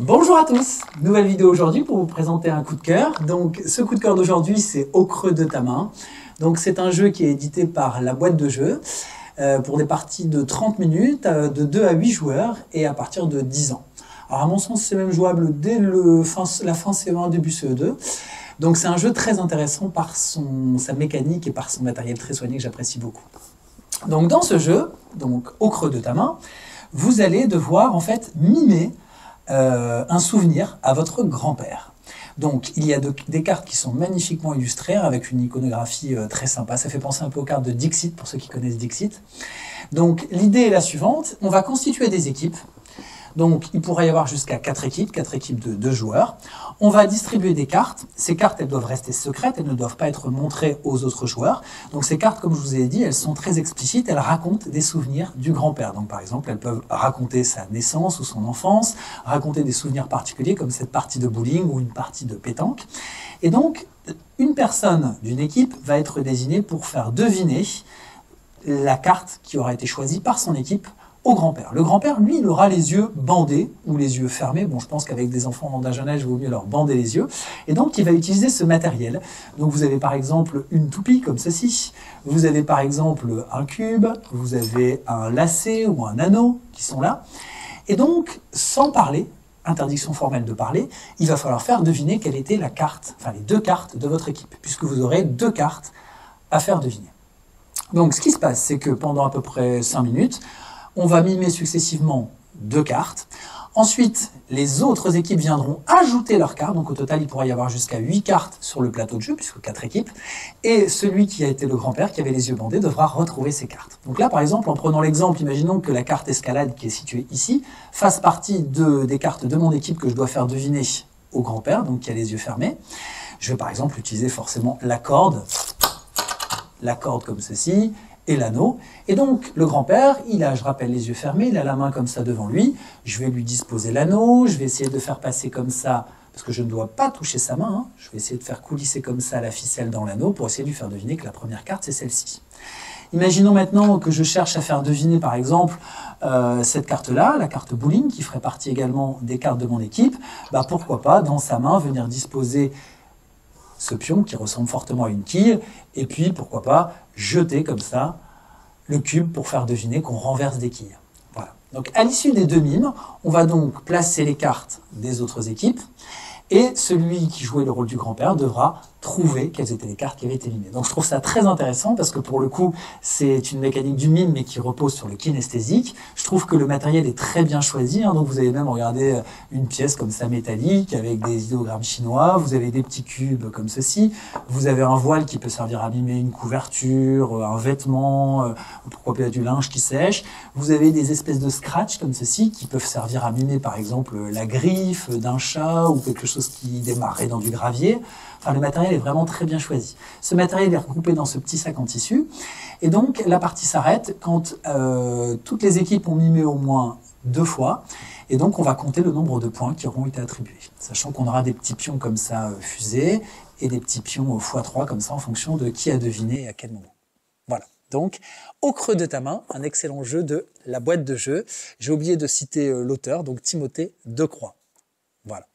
Bonjour à tous, nouvelle vidéo aujourd'hui pour vous présenter un coup de cœur. Donc ce coup de cœur d'aujourd'hui c'est Au creux de ta main. Donc c'est un jeu qui est édité par La Boîte de Jeux pour des parties de 30 minutes de 2 à 8 joueurs et à partir de 10 ans. Alors à mon sens c'est même jouable dès la fin CE1, début CE2. Donc c'est un jeu très intéressant par sa mécanique et par son matériel très soigné que j'apprécie beaucoup. Donc dans ce jeu, donc Au creux de ta main, vous allez devoir en fait mimer un souvenir à votre grand-père. Donc il y a des cartes qui sont magnifiquement illustrées avec une iconographie très sympa. Ça fait penser un peu aux cartes de Dixit pour ceux qui connaissent Dixit. Donc l'idée est la suivante, on va constituer des équipes. Donc il pourrait y avoir jusqu'à 4 équipes de 2 joueurs. On va distribuer des cartes. Ces cartes, elles doivent rester secrètes, elles ne doivent pas être montrées aux autres joueurs. Donc ces cartes, comme je vous ai dit, elles sont très explicites, elles racontent des souvenirs du grand-père. Donc par exemple, elles peuvent raconter sa naissance ou son enfance, raconter des souvenirs particuliers comme cette partie de bowling ou une partie de pétanque. Et donc, une personne d'une équipe va être désignée pour faire deviner la carte qui aura été choisie par son équipe au grand-père. Le grand-père, lui, il aura les yeux bandés ou les yeux fermés. Bon, je pense qu'avec des enfants d'un jeune âge, il vaut mieux leur bander les yeux. Et donc, il va utiliser ce matériel. Donc, vous avez par exemple une toupie comme ceci. Vous avez par exemple un cube. Vous avez un lacet ou un anneau qui sont là. Et donc, sans parler, interdiction formelle de parler, il va falloir faire deviner quelle était la carte, enfin les 2 cartes de votre équipe, puisque vous aurez 2 cartes à faire deviner. Donc, ce qui se passe, c'est que pendant à peu près 5 minutes, on va mimer successivement 2 cartes. Ensuite, les autres équipes viendront ajouter leurs cartes. Donc au total, il pourrait y avoir jusqu'à 8 cartes sur le plateau de jeu, puisque 4 équipes. Et celui qui a été le grand-père, qui avait les yeux bandés, devra retrouver ses cartes. Donc là, par exemple, en prenant l'exemple, imaginons que la carte escalade qui est située ici fasse partie des cartes de mon équipe que je dois faire deviner au grand-père, donc qui a les yeux fermés. Je vais par exemple utiliser forcément la corde comme ceci, et l'anneau. Et donc, le grand-père, il a, je rappelle, les yeux fermés, il a la main comme ça devant lui. Je vais lui disposer l'anneau, je vais essayer de faire passer comme ça, parce que je ne dois pas toucher sa main, hein. Je vais essayer de faire coulisser comme ça la ficelle dans l'anneau pour essayer de lui faire deviner que la première carte, c'est celle-ci. Imaginons maintenant que je cherche à faire deviner, par exemple, cette carte-là, la carte bowling, qui ferait partie également des cartes de mon équipe. Bah, pourquoi pas, dans sa main, venir disposer ce pion qui ressemble fortement à une quille, et puis pourquoi pas jeter comme ça le cube pour faire deviner qu'on renverse des quilles. Voilà. Donc à l'issue des 2 mimes, on va donc placer les cartes des autres équipes, et celui qui jouait le rôle du grand-père devra trouver quelles étaient les cartes qui avaient été mimées. Donc je trouve ça très intéressant parce que pour le coup, c'est une mécanique du mime mais qui repose sur le kinesthésique. Je trouve que le matériel est très bien choisi, hein. Donc vous avez même regardé une pièce comme ça métallique avec des idéogrammes chinois, vous avez des petits cubes comme ceci, vous avez un voile qui peut servir à mimer une couverture, un vêtement, pourquoi pas du linge qui sèche, vous avez des espèces de scratch comme ceci qui peuvent servir à mimer par exemple la griffe d'un chat ou quelque chose qui démarrait dans du gravier. Enfin, le matériel est vraiment très bien choisi. Ce matériel est regroupé dans ce petit sac en tissu. Et donc, la partie s'arrête quand toutes les équipes ont mimé au moins 2 fois. Et donc, on va compter le nombre de points qui auront été attribués. Sachant qu'on aura des petits pions comme ça fusés et des petits pions x3 comme ça en fonction de qui a deviné et à quel moment. Voilà. Donc, Au creux de ta main, un excellent jeu de La Boîte de Jeux. J'ai oublié de citer l'auteur, donc Timothée Decroix. Voilà.